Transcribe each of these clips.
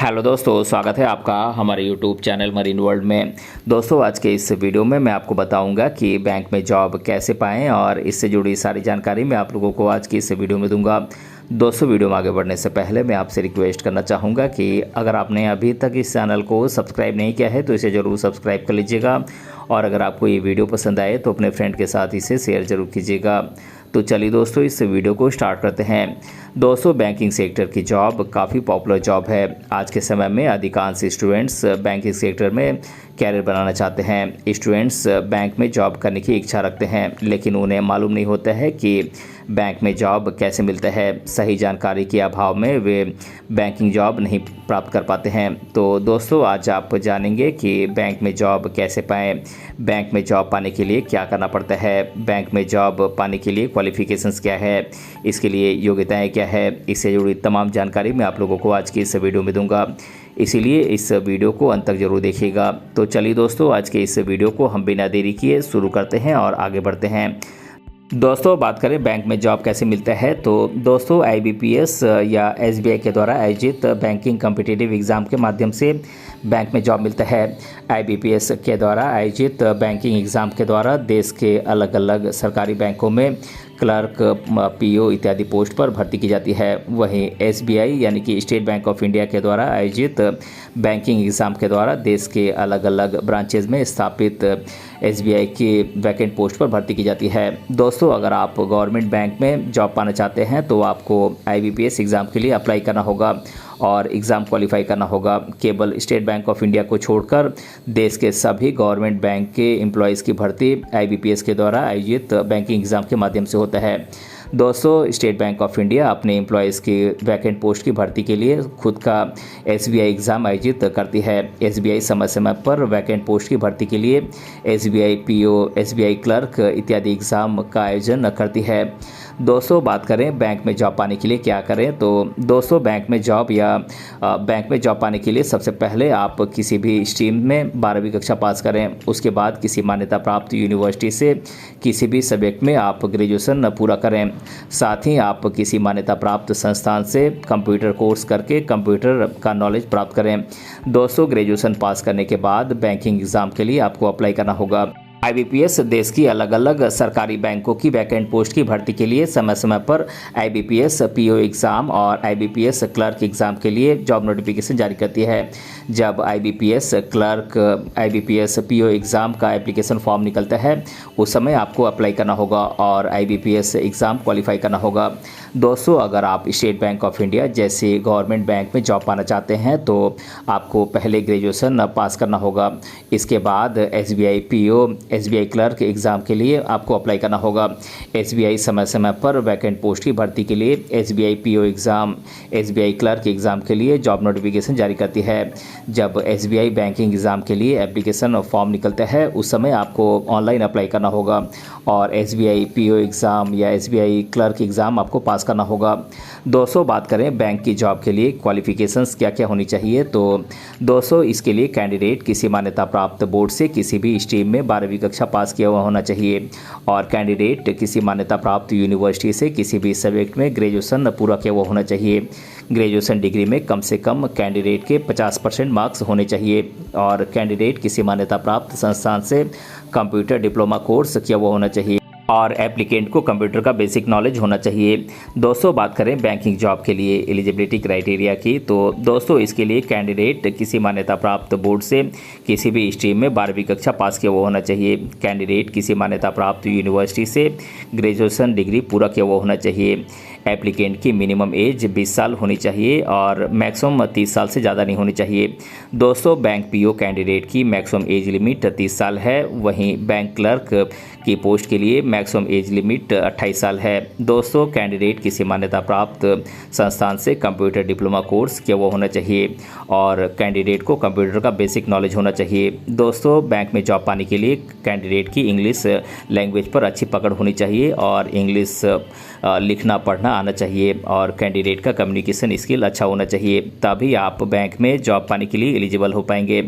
Hello दोस्तों, स्वागत है आपका हमारे यूट्यूब चैनल मरीन वर्ल्ड में। दोस्तों, आज के इस वीडियो में मैं आपको बताऊंगा कि बैंक में जॉब कैसे पाएं और इससे जुड़ी सारी जानकारी मैं आप लोगों को आज की इस वीडियो में दूंगा। दोस्तों, वीडियो में आगे बढ़ने से पहले मैं आपसे रिक्वेस्ट करना चाहूँगा कि अगर आपने अभी तक इस चैनल को सब्सक्राइब नहीं किया है तो इसे ज़रूर सब्सक्राइब कर लीजिएगा और अगर आपको ये वीडियो पसंद आए तो अपने फ्रेंड के साथ इसे शेयर ज़रूर कीजिएगा। तो चलिए दोस्तों, इस वीडियो को स्टार्ट करते हैं। दोस्तों, बैंकिंग सेक्टर की जॉब काफ़ी पॉपुलर जॉब है। आज के समय में अधिकांश स्टूडेंट्स बैंकिंग सेक्टर में कैरियर बनाना चाहते हैं। स्टूडेंट्स बैंक में जॉब करने की इच्छा रखते हैं, लेकिन उन्हें मालूम नहीं होता है कि बैंक में जॉब कैसे मिलता है। सही जानकारी के अभाव में वे बैंकिंग जॉब नहीं प्राप्त कर पाते हैं। तो दोस्तों, आज आप जानेंगे कि बैंक में जॉब कैसे पाएं, बैंक में जॉब पाने के लिए क्या करना पड़ता है, बैंक में जॉब पाने के लिए क्वालिफिकेशंस क्या है, इसके लिए योग्यताएं क्या है। इससे जुड़ी तमाम जानकारी मैं आप लोगों को आज की इस वीडियो में दूंगा, इसीलिए इस वीडियो को अंत तक जरूर देखिएगा। तो चलिए दोस्तों, आज के इस वीडियो को हम बिना देरी किए शुरू करते हैं और आगे बढ़ते हैं। दोस्तों, बात करें बैंक में जॉब कैसे मिलता है तो दोस्तों, IBPS या SBI के द्वारा आयोजित बैंकिंग कॉम्पिटिटिव एग्ज़ाम के माध्यम से बैंक में जॉब मिलता है। IBPS के द्वारा आयोजित बैंकिंग एग्ज़ाम के द्वारा देश के अलग अलग सरकारी बैंकों में क्लर्क, PO इत्यादि पोस्ट पर भर्ती की जाती है। वहीं SBI यानी कि स्टेट बैंक ऑफ इंडिया के द्वारा आयोजित बैंकिंग एग्ज़ाम के द्वारा देश के अलग अलग ब्रांचेज में स्थापित SBI की वैकेंट पोस्ट पर भर्ती की जाती है। दोस्तों, अगर आप गवर्नमेंट बैंक में जॉब पाना चाहते हैं तो आपको IBPS एग्ज़ाम के लिए अप्लाई करना होगा और एग्ज़ाम क्वालिफाई करना होगा। केवल स्टेट बैंक ऑफ इंडिया को छोड़कर देश के सभी गवर्नमेंट बैंक के एम्प्लॉयज़ की भर्ती IBPS के द्वारा आयोजित बैंकिंग एग्ज़ाम के माध्यम से होता है। दोस्तों, स्टेट बैंक ऑफ इंडिया अपने एम्प्लॉयज़ की वैकेंट पोस्ट की भर्ती के लिए खुद का SBI एग्ज़ाम आयोजित करती है। SBI समय समय पर वैकेंट पोस्ट की भर्ती के लिए SBI PO, SBI क्लर्क इत्यादि एग्ज़ाम का आयोजन करती है। दोस्तों, बात करें बैंक में जॉब पाने के लिए क्या करें तो दोस्तों, बैंक में जॉब पाने के लिए सबसे पहले आप किसी भी स्ट्रीम में 12वीं कक्षा पास करें। उसके बाद किसी मान्यता प्राप्त यूनिवर्सिटी से किसी भी सब्जेक्ट में आप ग्रेजुएशन पूरा करें। साथ ही आप किसी मान्यता प्राप्त संस्थान से कंप्यूटर कोर्स करके कंप्यूटर का नॉलेज प्राप्त करें। दोस्तों, ग्रेजुएशन पास करने के बाद बैंकिंग एग्ज़ाम के लिए आपको अप्लाई करना होगा। IBPS देश की अलग अलग सरकारी बैंकों की वैकेंट पोस्ट की भर्ती के लिए समय समय पर IBPS PO एग्ज़ाम और IBPS क्लर्क एग्ज़ाम के लिए जॉब नोटिफिकेशन जारी करती है। जब IBPS clerk, IBPS PO exam का एप्लीकेशन फॉर्म निकलता है उस समय आपको अप्लाई करना होगा और IBPS एग्ज़ाम क्वालिफाई करना होगा। दोस्तों, अगर आप स्टेट बैंक ऑफ इंडिया जैसे गवर्नमेंट बैंक में जॉब पाना चाहते हैं तो आपको पहले ग्रेजुएशन पास करना होगा। इसके बाद SBI PO, SBI clerk exam के लिए आपको अप्लाई करना होगा। SBI समय समय पर वैकेंट पोस्ट की भर्ती के लिए SBI PO exam, SBI clerk exam के लिए जॉब नोटिफिकेशन जारी करती है। जब SBI बैंकिंग एग्ज़ाम के लिए एप्लीकेशन फॉर्म निकलता है उस समय आपको ऑनलाइन अप्लाई करना होगा और SBI PO एग्ज़ाम या SBI क्लर्क एग्ज़ाम आपको पास करना होगा। दोस्तों, बात करें बैंक की जॉब के लिए क्वालिफ़िकेशंस क्या क्या होनी चाहिए तो दोस्तों, इसके लिए कैंडिडेट किसी मान्यता प्राप्त बोर्ड से किसी भी स्ट्रीम में 12वीं कक्षा पास किया हुआ होना चाहिए और कैंडिडेट किसी मान्यता प्राप्त यूनिवर्सिटी से किसी भी सब्जेक्ट में ग्रेजुएशन पूरा किया हुआ होना चाहिए। ग्रेजुएशन डिग्री में कम से कम कैंडिडेट के 50% मार्क्स होने चाहिए और कैंडिडेट किसी मान्यता प्राप्त संस्थान से कंप्यूटर डिप्लोमा कोर्स किया हुआ होना चाहिए और एप्लीकेंट को कंप्यूटर का बेसिक नॉलेज होना चाहिए। दोस्तों, बात करें बैंकिंग जॉब के लिए एलिजिबिलिटी क्राइटेरिया की तो दोस्तों, इसके लिए कैंडिडेट किसी मान्यता प्राप्त बोर्ड से किसी भी स्ट्रीम में 12वीं कक्षा पास किया हुआ होना चाहिए। कैंडिडेट किसी मान्यता प्राप्त यूनिवर्सिटी से ग्रेजुएशन डिग्री पूरा किया हुआ होना चाहिए। एप्लीकेंट की मिनिमम एज 20 साल होनी चाहिए और मैक्सिमम 30 साल से ज़्यादा नहीं होनी चाहिए। दोस्तों, बैंक PO कैंडिडेट की मैक्सिमम एज लिमिट 30 साल है, वहीं बैंक क्लर्क की पोस्ट के लिए मैक्सिमम एज लिमिट 28 साल है। दोस्तों, कैंडिडेट किसी मान्यता प्राप्त संस्थान से कंप्यूटर डिप्लोमा कोर्स किया हुआ होना चाहिए और कैंडिडेट को कंप्यूटर का बेसिक नॉलेज होना चाहिए। दोस्तों, बैंक में जॉब पाने के लिए कैंडिडेट की इंग्लिश लैंग्वेज पर अच्छी पकड़ होनी चाहिए और इंग्लिश लिखना पढ़ना आना चाहिए और कैंडिडेट का कम्युनिकेशन स्किल अच्छा होना चाहिए, तभी आप बैंक में जॉब पाने के लिए एलिजिबल हो पाएंगे।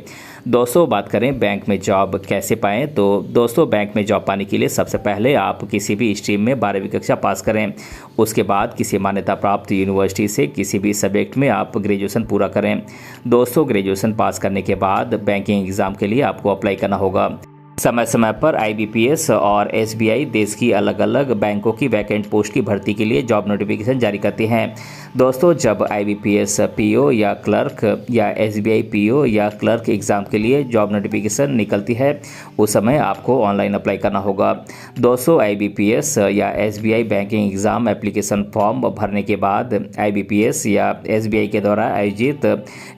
दोस्तों बात करें बैंक में जॉब कैसे पाएं, तो दोस्तों बैंक में जॉब पाने के लिए सबसे पहले आप किसी भी स्ट्रीम में 12वीं कक्षा पास करें। उसके बाद किसी मान्यता प्राप्त यूनिवर्सिटी से किसी भी सब्जेक्ट में आप ग्रेजुएशन पूरा करें। दोस्तों ग्रेजुएशन पास करने के बाद बैंकिंग एग्ज़ाम के लिए आपको अप्लाई करना होगा। समय समय पर IBPS और SBI देश की अलग अलग बैंकों की वैकेंट पोस्ट की भर्ती के लिए जॉब नोटिफिकेशन जारी करती हैं। दोस्तों जब IBPS PO या क्लर्क या SBI PO या क्लर्क एग्ज़ाम के लिए जॉब नोटिफिकेशन निकलती है, उस समय आपको ऑनलाइन अप्लाई करना होगा। दोस्तों IBPS या SBI banking exam application form भरने के बाद IBPS या SBI के द्वारा आयोजित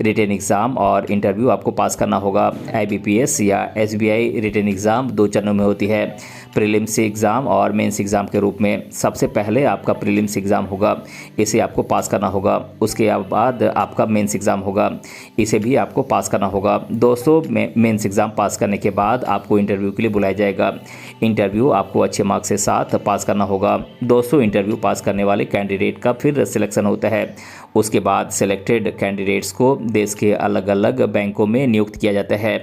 रिटन एग्ज़ाम और इंटरव्यू आपको पास करना होगा। IBPS या SBI रिटन एग्ज़ाम 2 चरणों में होती है, प्रीलिम्स एग्ज़ाम और मेंस एग्ज़ाम के रूप में। सबसे पहले आपका प्रीलिम्स एग्ज़ाम होगा, इसे आपको पास करना होगा। उसके बाद आपका मेंस एग्ज़ाम होगा, इसे भी आपको पास करना होगा। दोस्तों मेंस एग्ज़ाम पास करने के बाद आपको इंटरव्यू के लिए बुलाया जाएगा। इंटरव्यू आपको अच्छे मार्क्स के साथ पास करना होगा। दोस्तों इंटरव्यू पास करने वाले कैंडिडेट का फिर सिलेक्शन होता है। उसके बाद सिलेक्टेड कैंडिडेट्स को देश के अलग अलग बैंकों में नियुक्त किया जाता है।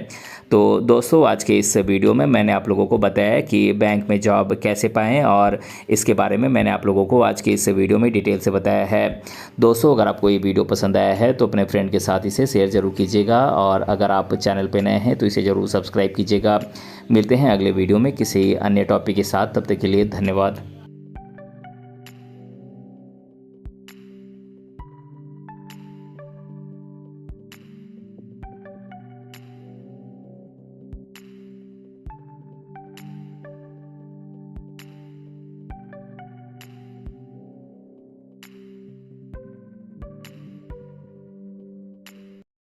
तो दोस्तों आज के इस वीडियो में मैंने आप लोगों को बताया कि बैंक में जॉब कैसे पाएं, और इसके बारे में मैंने आप लोगों को आज के इस वीडियो में डिटेल से बताया है। दोस्तों अगर आपको ये वीडियो पसंद आया है तो अपने फ्रेंड के साथ इसे शेयर ज़रूर कीजिएगा, और अगर आप चैनल पर नए हैं तो इसे ज़रूर सब्सक्राइब कीजिएगा। मिलते हैं अगले वीडियो में किसी अन्य टॉपिक के साथ, तब तक के लिए धन्यवाद।